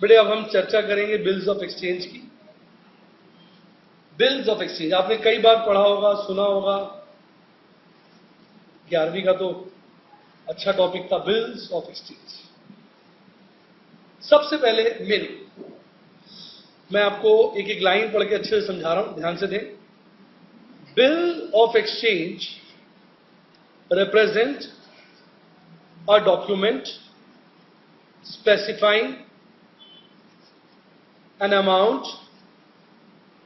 बेटे अब हम चर्चा करेंगे बिल्स ऑफ एक्सचेंज की। बिल्स ऑफ एक्सचेंज आपने कई बार पढ़ा होगा, सुना होगा। 11वीं का तो अच्छा टॉपिक था बिल्स ऑफ एक्सचेंज। सबसे पहले मैं आपको एक एक लाइन पढ़ के अच्छे से समझा रहा हूं, ध्यान से दें। Bill of exchange represent a document specifying an amount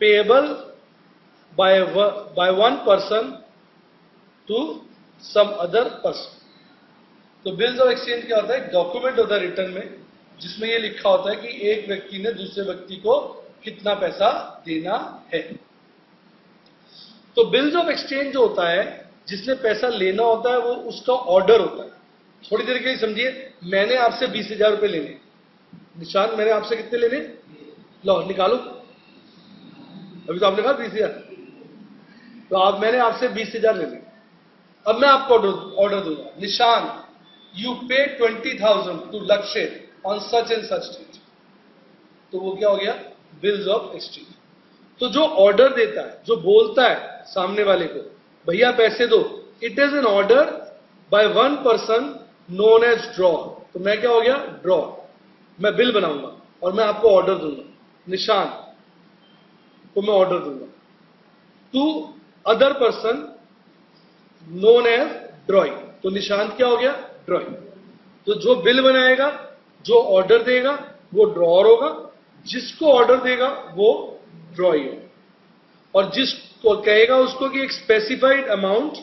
payable by one person to some other person। तो बिल्स ऑफ एक्सचेंज क्या होता है? एक डॉक्यूमेंट होता है रिटर्न में, जिसमें यह लिखा होता है कि एक व्यक्ति ने दूसरे व्यक्ति को कितना पैसा देना है। तो बिल्स ऑफ एक्सचेंज जो होता है, जिसने पैसा लेना होता है, वो उसका ऑर्डर होता है। थोड़ी देर के लिए समझिए, मैंने आपसे 20,000 रुपए लेने। निशान, मैंने आपसे कितने लेने? लो निकालो। अभी तो आपने कहा 20,000, तो आप मैंने आपसे 20,000 लेने। अब मैं आपको ऑर्डर दूंगा, निशान यू पे 20,000 to Lakshya on such and such date. तो वो क्या हो गया? Bills of exchange. तो जो ऑर्डर देता है, जो बोलता है सामने वाले को भैया पैसे दो, it is an order by one person known as drawer. तो मैं क्या हो गया? ड्रॉ। मैं बिल बनाऊंगा और मैं आपको ऑर्डर दूंगा, निशान को मैं ऑर्डर दूंगा to other person known as drawee. तो निशान क्या हो गया? ड्रॉइंग। तो जो बिल बनाएगा, जो ऑर्डर देगा, वो ड्रॉअर होगा, जिसको ऑर्डर देगा वो ड्रॉई होगा, और जिसको कहेगा उसको कि एक specified amount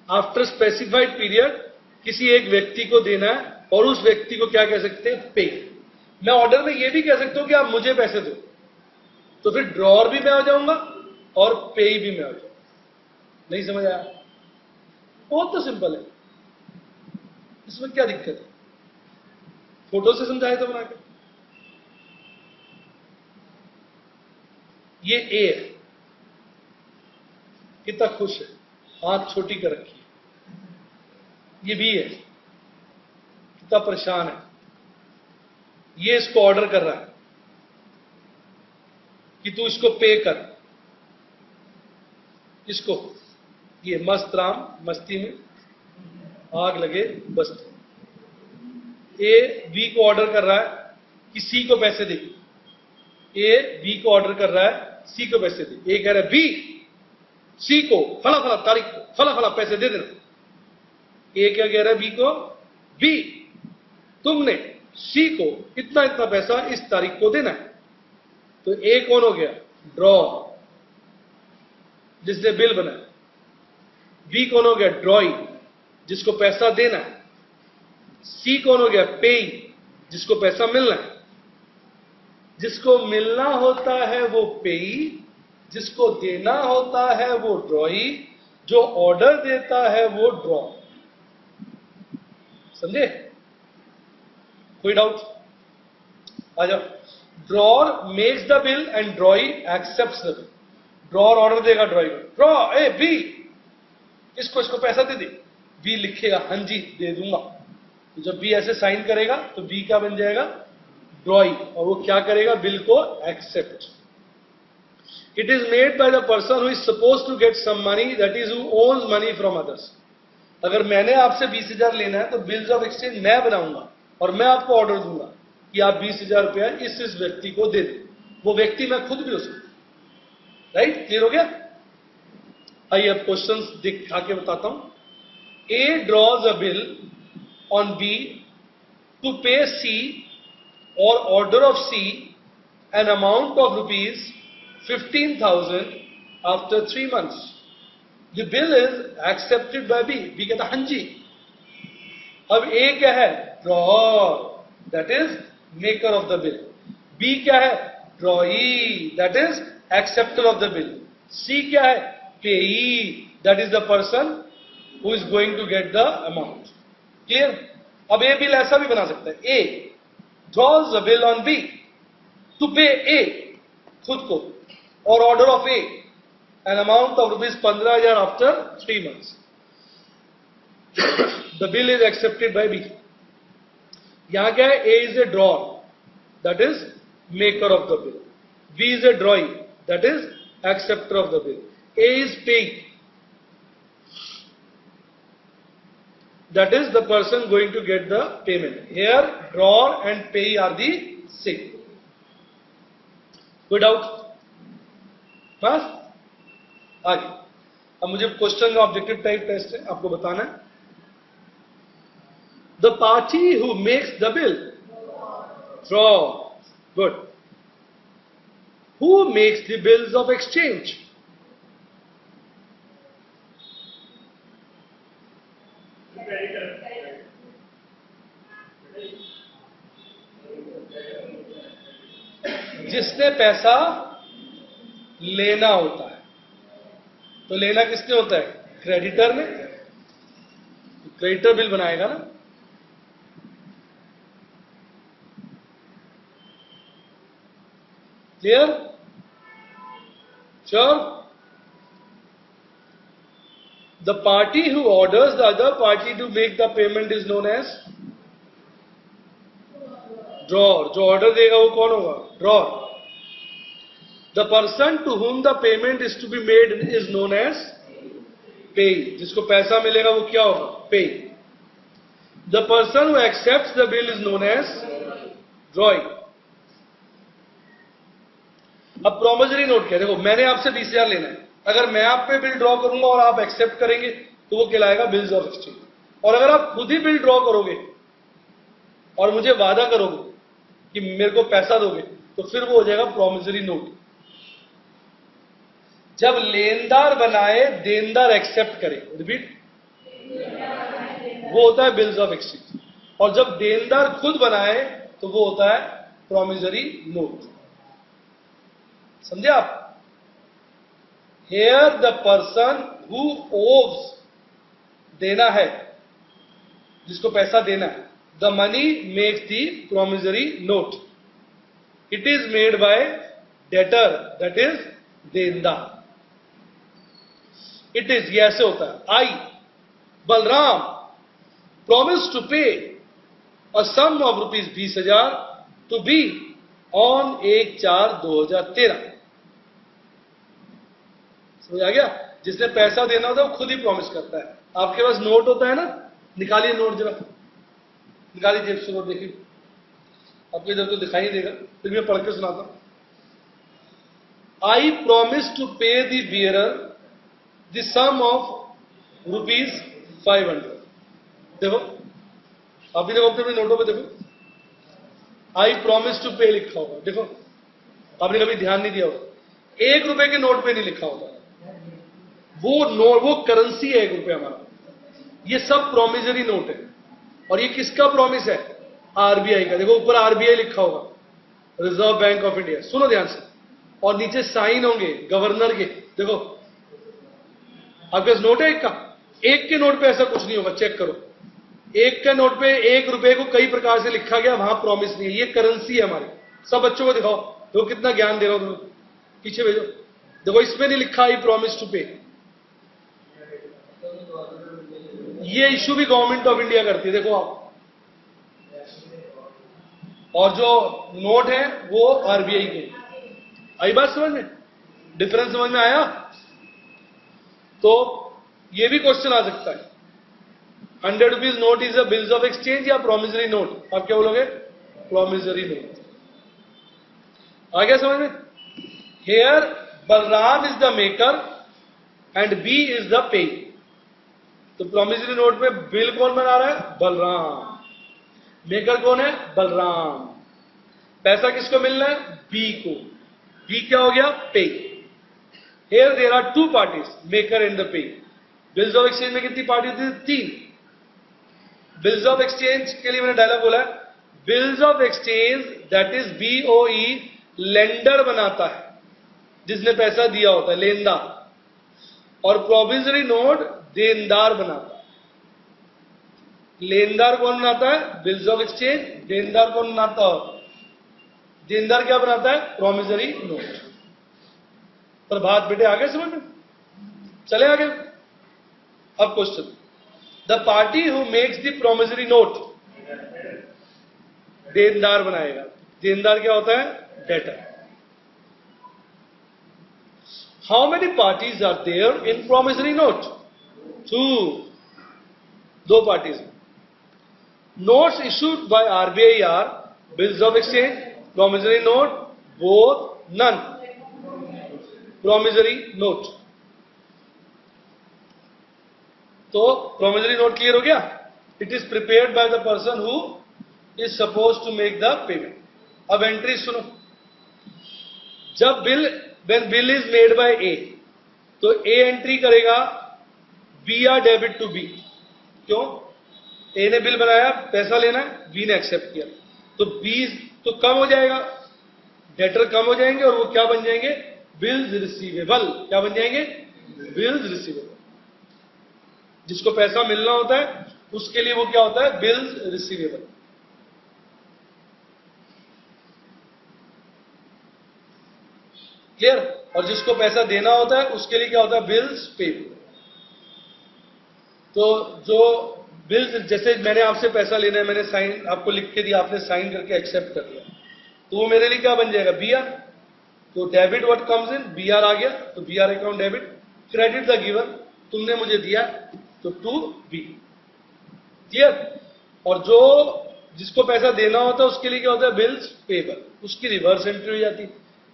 after specified period किसी एक व्यक्ति को देना है, और उस व्यक्ति को क्या कह सकते हैं? पे। मैं ऑर्डर में यह भी कह सकता हूं कि आप मुझे पैसे दो, तो फिर ड्रॉअर भी मैं हो जाऊंगा और पे भी मैं हो जाऊंगा। नहीं समझ आया? बहुत तो सिंपल है, इसमें क्या दिक्कत है? फोटो से समझाए तो बना के। ये ए है, कितना खुश है, हाथ छोटी कर रखी है। ये बी है, कितना परेशान है, ये इसको ऑर्डर कर रहा है कि तू इसको पे कर। इसको ये मस्त राम मस्ती में आग लगे बस्ती। ए बी को ऑर्डर कर रहा है कि सी को पैसे दे। ए बी को ऑर्डर कर रहा है सी को पैसे दे। ए कह रहा है बी सी को फला फला तारीख को फला फला पैसे दे देना। ए क्या कह रहा है बी को? बी तुमने सी को इतना इतना पैसा इस तारीख को देना है। तो ए कौन हो गया? ड्रॉ, जिसने बिल बनाया। बी कौन हो गया? ड्रॉई, जिसको पैसा देना है। सी कौन हो गया? पेई, जिसको पैसा मिलना है। जिसको मिलना होता है वो पेई, जिसको देना होता है वो ड्रॉई, जो ऑर्डर देता है वो ड्रॉ। समझे? कोई डाउट? आ जाओ। Drawer makes the bill and ड्रॉई accepts the bill. Drawer order देगा ड्रॉई को, ड्रॉ ए बी इसको पैसा दे दे। बी लिखेगा हां जी दे दूंगा। तो जब बी ऐसे साइन करेगा तो बी क्या बन जाएगा? ड्रॉई, और वो क्या करेगा? बिल को accept. It is made by the person who is suppose to get some money, that is who owns money from others. अगर मैंने आपसे 20,000 लेना है तो बिल्स ऑफ एक्सचेंज मैं बनाऊंगा और मैं आपको ऑर्डर दूंगा कि आप 20,000 रुपया इस व्यक्ति को दे दें। वो व्यक्ति मैं खुद भी हो सकता। राइट? क्लियर हो गया? आइए अब क्वेश्चंस दिखा के बताता हूं। A draws a bill on B to pay C or order of C an amount of rupees 15,000 after 3 months. The bill is accepted by B. B कहता हां जी। अब A क्या है? Drawer, that is maker of the bill. B क्या है? Drawee, that is acceptor of the bill. C क्या है? Payee, that is the person who is going to get the amount. Clear? अब A बिल ऐसा भी बना सकता है। A draws a bill on B to pay A खुद को, or order of A an amount of rupees 15,000 after 3 months. The bill is accepted by B. यहां क्या है? A is a drawer, that is maker of the bill. B is a drawee, that is acceptor of the bill. A is payee, that is the person going to get the payment. Here drawer and payee are the same. कोई doubt? बस आगे. अब मुझे question का objective type taste है, आपको बताना है. The party who makes the bill, draw. Good. Who makes the bills of exchange? जिसने पैसा लेना होता है. तो लेना किसने होता है? क्रेडिटर ने. क्रेडिटर बिल बनाएगा ना. Clear? Sure? The party who orders the other party to make the payment is known as drawer. जो ऑर्डर देगा वो कौन होगा? Drawer. The person to whom the payment is to be made is known as payee. जिसको पैसा मिलेगा वो क्या होगा? Payee. The person who accepts the bill is known as drawee. अब प्रोमिसरी नोट क्या है? देखो मैंने आपसे 20,000 लेना है. अगर मैं आप पे बिल ड्रॉ करूंगा और आप एक्सेप्ट करेंगे तो वो कहलाएगा बिल्स ऑफ एक्सचेंज. और अगर आप खुद ही बिल ड्रॉ करोगे और मुझे वादा करोगे कि मेरे को पैसा दोगे तो फिर वो हो जाएगा प्रोमिसरी नोट. जब लेनदार बनाए देनदार एक्सेप्ट करे, रिपीट, वो होता है बिल्स ऑफ एक्सचेंज. और जब देनदार खुद बनाए तो वो होता है प्रोमिसरी नोट. समझे आप? Here the person who owes, देना है, जिसको पैसा देना है, the money makes the promissory note. It is made by debtor, that is देनदार. इट इज, ये ऐसे होता है. I Balram promise to pay a sum of ₹20,000 to be on 1/4/2013. समझ आ गया? जिसने पैसा देना होता है वो खुद ही प्रॉमिस करता है. आपके पास नोट होता है ना, निकालिए नोट, जरा निकालिए जेब से नोट. देखिए आपको इधर तो दिखाई देगा, फिर मैं पढ़ के सुनाता हूं. आई प्रॉमिस टू पे the bearer the sum of ₹500. देखो आप भी देखो अपने नोटों पे देखो, आई प्रॉमिस टू पे लिखा होगा. देखो आपने कभी ध्यान नहीं दिया होगा, ₹1 के नोट पे नहीं लिखा होगा. वो नोट, वो करेंसी है ₹1 हमारा. ये सब प्रोमिसरी नोट है. और ये किसका प्रॉमिस है? आरबीआई का. देखो ऊपर आरबीआई लिखा होगा, रिजर्व बैंक ऑफ इंडिया. सुनो ध्यान से. और नीचे साइन होंगे गवर्नर के. देखो आपके पास नोट है एक का. एक के नोट पे ऐसा कुछ नहीं होगा, चेक करो. एक के नोट पे ₹1 को कई प्रकार से लिखा गया, वहां प्रॉमिस नहीं है. ये करेंसी है हमारी. सब बच्चों को दिखाओ, देखो कितना ज्ञान दे रहा हूं तुम्हें. पीछे भेजो. देखो इसमें नहीं लिखा आई प्रॉमिस टू पे. ये इशू भी गवर्नमेंट ऑफ इंडिया करती है. देखो आप, और जो नोट है वो आरबीआई के. आई बात समझ में? डिफरेंस समझ में आया? तो ये भी क्वेश्चन आ सकता है, ₹100 note is a bills of exchange या प्रोमिसरी नोट? आप क्या बोलोगे? Promissory note. आ गया समझ में? Here Balram is the maker and B is the payee. तो प्रोमिसरी नोट में बिल कौन बना रहा है? बलराम. मेकर कौन है? बलराम. पैसा किसको मिलना है? बी को. बी क्या हो गया? पे. Here there are two parties, maker and the payee. Bills of exchange में कितनी पार्टी थी? 3. Bills of exchange के लिए मैंने डायलॉग बोला है, Bills of exchange that is BOE lender बनाता है, जिसने पैसा दिया होता है, लेनदार. और promissory note देनदार बनाता है. लेनदार कौन बनाता है? Bills of exchange. देनदार कौन बनाता है? देनदार क्या बनाता है? promissory note. प्रभात बेटे आगे समझ में? चले आगे. अब question, the party who makes the promissory note, देनदार बनाएगा. देनदार क्या होता है? Debtor. How many parties are there in promissory note? 2. दो parties. Notes issued by RBI are bills of exchange, promissory note, both, none. Promissory note. तो promissory note clear हो गया? It is prepared by the person who is suppose to make the payment. अब entry सुनो. जब when bill is made by A, तो A entry करेगा B R debit to B. क्यों? A ने bill बनाया, पैसा लेना है, बी ने एक्सेप्ट किया, तो बी तो कम हो जाएगा, डेटर कम हो जाएंगे और वो क्या बन जाएंगे? Bills receivable. क्या बन जाएंगे? Bills receivable. जिसको पैसा मिलना होता है उसके लिए वो क्या होता है? Bills receivable. क्लियर? और जिसको पैसा देना होता है उसके लिए क्या होता है? Bills payable. तो जो बिल्स, जैसे मैंने आपसे पैसा लेना है, मैंने साइन आपको लिख के दिया, आपने साइन करके एक्सेप्ट कर लिया, तो वो मेरे लिए क्या बन जाएगा? B R. तो debit what comes in, B R आ गया, तो B R account debit. Credit the given, तुमने मुझे दिया, तो टू बी. क्लियर? और जो जिसको पैसा देना होता है उसके लिए क्या होता है? Bills payable. उसकी रिवर्स एंट्री हो जाती है,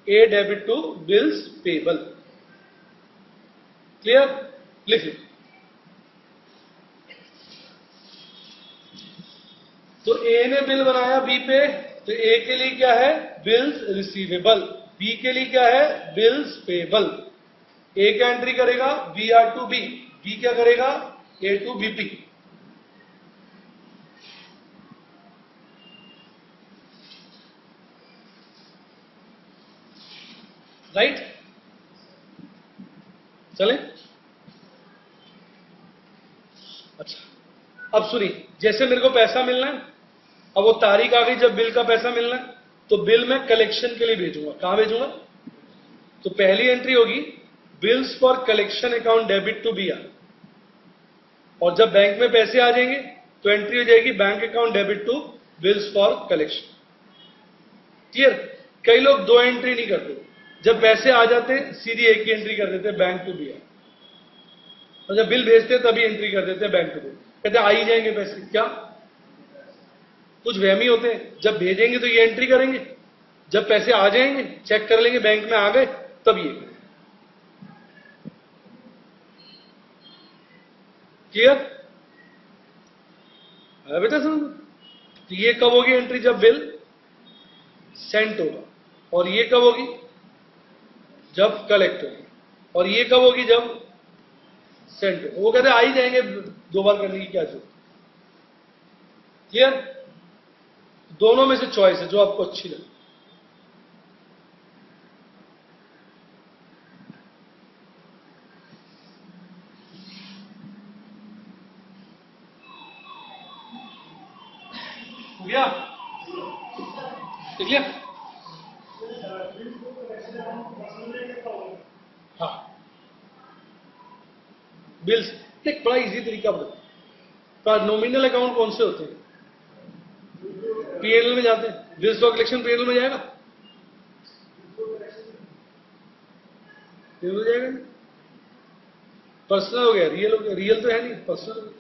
a debit to bills payable. Clear? लिख लो. तो ए ने बिल बनाया बी पे, तो ए के लिए क्या है? Bills receivable. बी के लिए क्या है? Bills payable. ए क्या एंट्री करेगा? B R to B. B क्या करेगा? A to BP. राइट? चले? अच्छा, अब सुनिए. जैसे मेरे को पैसा मिलना है, अब वो तारीख आ गई जब बिल का पैसा मिलना है, तो बिल मैं कलेक्शन के लिए भेजूंगा. कहां भेजूंगा? तो पहली एंट्री होगी bills for collection account debit to B R. और जब बैंक में पैसे आ जाएंगे तो एंट्री हो जाएगी bank account debit to bills for collection. Clear? कई लोग दो एंट्री नहीं करते. जब पैसे आ जाते हैं सीधी एक ही एंट्री कर देते हैं, बैंक टू बी आर. और जब बिल भेजते हैं तभी एंट्री कर देते हैं बैंक टू बी आर. कहते आ ही जाएंगे पैसे. क्या कुछ वहमी होते हैं? जब भेजेंगे तो ये एंट्री करेंगे, जब पैसे आ जाएंगे चेक कर लेंगे बैंक में आ गए तब ये. क्लियर? बेटा सुन, तो ये कब होगी एंट्री? जब बिल सेंट होगा. और ये कब होगी? जब कलेक्ट होगी. और ये कब होगी? जब सेंट होगा. वो कहते आ ही जाएंगे, दो बार करने की क्या जरूरत. क्लियर? दोनों में से चॉइस है जो आपको अच्छी लगे. हो गया? ठीक है? हाँ, बिल्स एक बड़ा इजी तरीका बता. नॉमिनल अकाउंट कौन से होते हैं? पीएनएल में जाते हैं. बिल्स फॉर कलेक्शन पीएनएल में जाएगा? पीएनएल जाएगा नहीं. पर्सनल हो गया, रियल हो गया. रियल तो है नहीं, पर्सनल हो गया.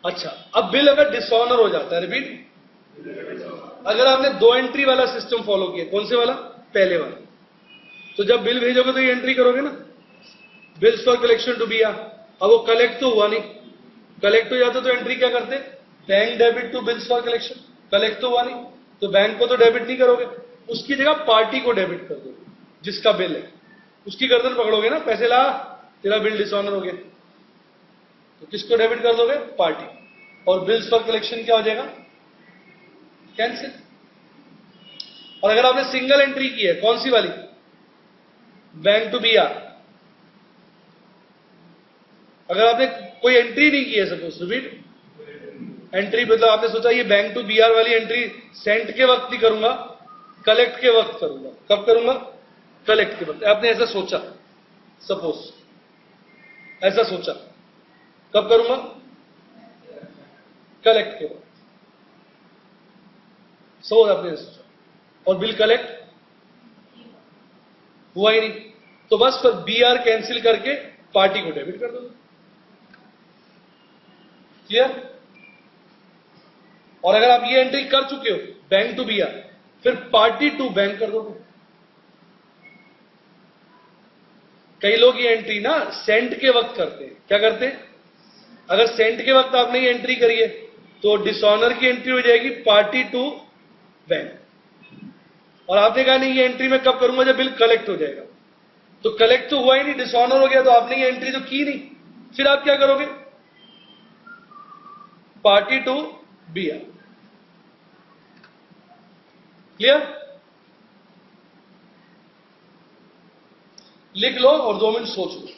अच्छा, अब बिल अगर डिसऑनर हो जाता है, रिपीट, अगर आपने दो एंट्री वाला सिस्टम फॉलो किया, कौन से वाला? पहले वाला. तो जब बिल भेजोगे तो ये एंट्री करोगे ना, bills for collection to B R. अब वो कलेक्ट तो हुआ नहीं. कलेक्ट हो जाता तो एंट्री क्या करते? Bank debit to bills for collection. Collect तो हुआ नहीं, तो बैंक को तो डेबिट नहीं करोगे, उसकी जगह पार्टी को डेबिट कर दोगे जिसका बिल है. उसकी गर्दन पकड़ोगे ना, पैसे ला, तेरा बिल डिसऑनर हो गया. तो किसको डेबिट कर दोगे? पार्टी. और बिल्स फॉर कलेक्शन क्या हो जाएगा? कैंसिल. और अगर आपने सिंगल एंट्री की है, कौन सी वाली? Bank to B R. अगर आपने कोई एंट्री नहीं की है, सपोज रिपीट, एंट्री मतलब आपने सोचा ये बैंक टू बी आर वाली एंट्री सेंट के वक्त नहीं करूंगा, कलेक्ट के वक्त करूंगा. कब करूंगा? कलेक्ट के वक्त. आपने ऐसा सोचा, सपोज ऐसा सोचा, कब करूंगा? कलेक्ट के वक्त. सो आपने सोचा, और बिल कलेक्ट हुआ ही नहीं, तो बस फिर BR कैंसिल करके पार्टी को डेबिट कर दो। क्लियर? और अगर आप ये एंट्री कर चुके हो बैंक टू BR, फिर पार्टी टू बैंक कर दोगे। कई लोग ये एंट्री ना सेंड के वक्त करते हैं। क्या करते हैं? अगर सेंड के वक्त आपने ये एंट्री करी है तो डिसऑनर की एंट्री हो जाएगी पार्टी टू बैंक, और आपने कहा नहीं ये एंट्री मैं कब करूंगा, जब बिल कलेक्ट हो जाएगा। तो कलेक्ट तो हुआ ही नहीं, डिसऑनर हो गया, तो आपने ये एंट्री तो की नहीं। फिर आप क्या करोगे? Party to BR। क्लियर? लिख लो और 2 मिनट सोच लो,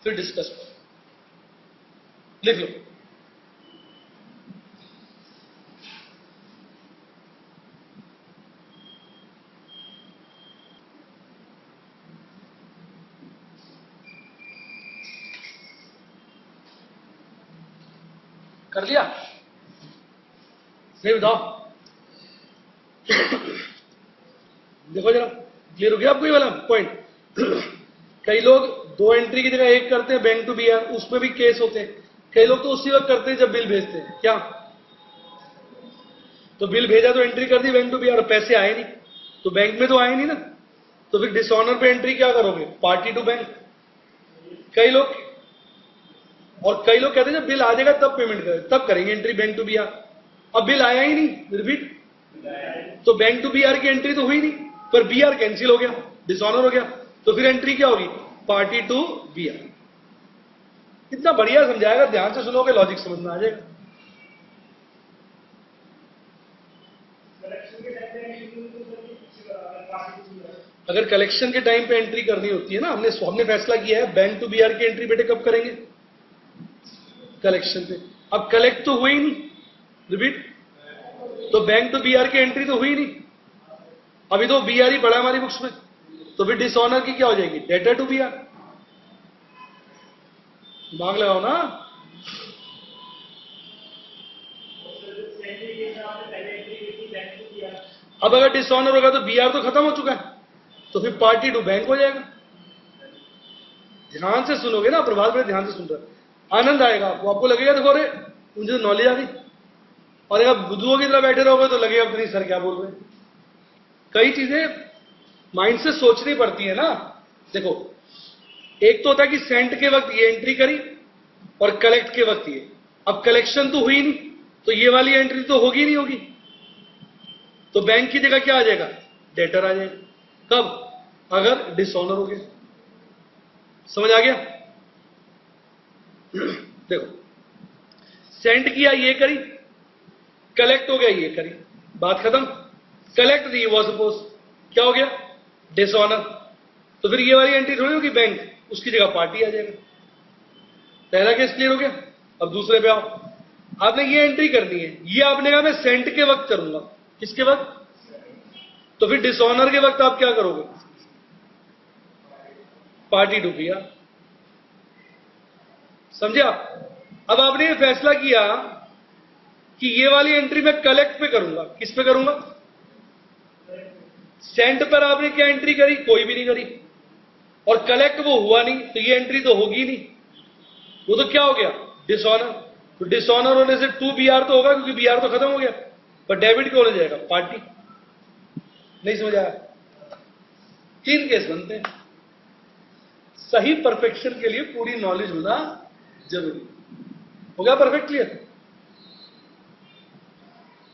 फिर डिस्कस करो। लिख लो। कर लिया? नहीं बताओ। देखो जरा, क्लियर हो गया आपको ये वाला पॉइंट? कई लोग 2 एंट्री की जगह 1 करते हैं बैंक टू BR, उसमें भी केस होते हैं। कई लोग तो उसी वक्त करते हैं जब बिल भेजते हैं। क्या? तो बिल भेजा तो एंट्री कर दी बैंक टू BR, पैसे आए नहीं, तो बैंक में तो आए नहीं ना, तो फिर डिसऑनर पे एंट्री क्या करोगे? Party to bank. कई लोग कहते हैं जब बिल आ जाएगा तब पेमेंट करें, तब करेंगे एंट्री बैंक टू BR। अब बिल आया ही नहीं, रिपीट, तो बैंक टू BR की एंट्री तो हुई नहीं, पर BR कैंसिल हो गया, डिसऑनर हो गया, तो फिर एंट्री क्या होगी? Party to BR। इतना बढ़िया समझाएगा, ध्यान से सुनोगे लॉजिक समझ में आ जाएगा। अगर कलेक्शन के टाइम पे एंट्री करनी होती है ना, हमने फैसला किया है बैंक टू BR की एंट्री बेटे कब करेंगे? कलेक्शन पे। अब कलेक्ट तो हुई नहीं, रिपीट, तो बैंक टू BR की एंट्री तो हुई नहीं, अभी तो BR ही पड़ा हमारी बुक्स में, तो फिर डिसऑनर की क्या हो जाएगी? Debtor to BR। दिमाग लगाओ ना। अब अगर डिसऑनर होगा तो BR तो खत्म हो चुका है, तो फिर पार्टी टू बैंक हो जाएगा। ध्यान से सुनोगे ना, प्रभात बड़े ध्यान से सुन रहे, आनंद आएगा आपको। आपको लगेगा देखो अरे मुझे तो नॉलेज आ गई, और अगर बुद्धुओं की तरह बैठे रहोगे तो लगेगा अपनी सर क्या बोल रहे हैं। कई चीजें माइंड से सोचनी पड़ती है ना। देखो, एक तो होता है कि सेंड के वक्त ये एंट्री करी और कलेक्ट के वक्त ये। अब कलेक्शन तो हुई नहीं, तो ये वाली एंट्री तो होगी नहीं होगी, तो बैंक की जगह क्या आ जाएगा? डेटर आ जाएगा। कब? अगर डिसऑनर हो गया। समझ आ गया? देखो, सेंड किया ये करी, कलेक्ट हो गया ये करी, बात खत्म। कलेक्ट नहीं हुआ सपोज, क्या हो गया? डिसऑनर, तो फिर ये वाली एंट्री थोड़ी होगी बैंक, उसकी जगह पार्टी आ जाएगा। पहला केस क्लियर हो गया। अब दूसरे पे आओ, आपने ये एंट्री करनी है, ये आपने कहा मैं सेंड के वक्त करूंगा। किसके वक्त? तो फिर डिसऑनर के वक्त आप क्या करोगे? Party to BR। समझे आप? अब आपने ये फैसला किया कि ये वाली एंट्री मैं कलेक्ट पे करूंगा। किस पे करूंगा? सेंड पर आपने क्या एंट्री करी? कोई भी नहीं करी, और कलेक्ट वो हुआ नहीं, तो ये एंट्री तो होगी नहीं, वो तो क्या हो गया? डिसऑनर। तो डिसऑनर होने से टू BR तो होगा, क्योंकि BR तो खत्म हो गया, पर डेबिट क्यों हो जाएगा? पार्टी। नहीं समझ आया? 3 केस बनते हैं। सही परफेक्शन के लिए पूरी नॉलेज होना जरूरी। हो गया परफेक्ट क्लियर?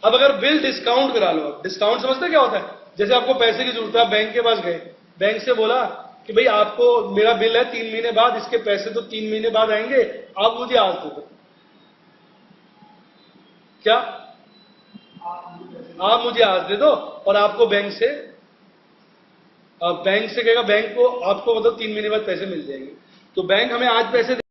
अब अगर बिल डिस्काउंट करा लो, डिस्काउंट समझते क्या होता है? जैसे आपको पैसे की जरूरत है, आप बैंक के पास गए, बैंक से बोला कि भाई आपको मेरा बिल है 3 महीने बाद, इसके पैसे तो 3 महीने बाद आएंगे, आप मुझे आज दे दो। क्या? आप मुझे आज दे दो, और आपको बैंक से कहेगा, बैंक को आपको मतलब 3 महीने बाद पैसे मिल जाएंगे। तो बैंक हमें आज पैसे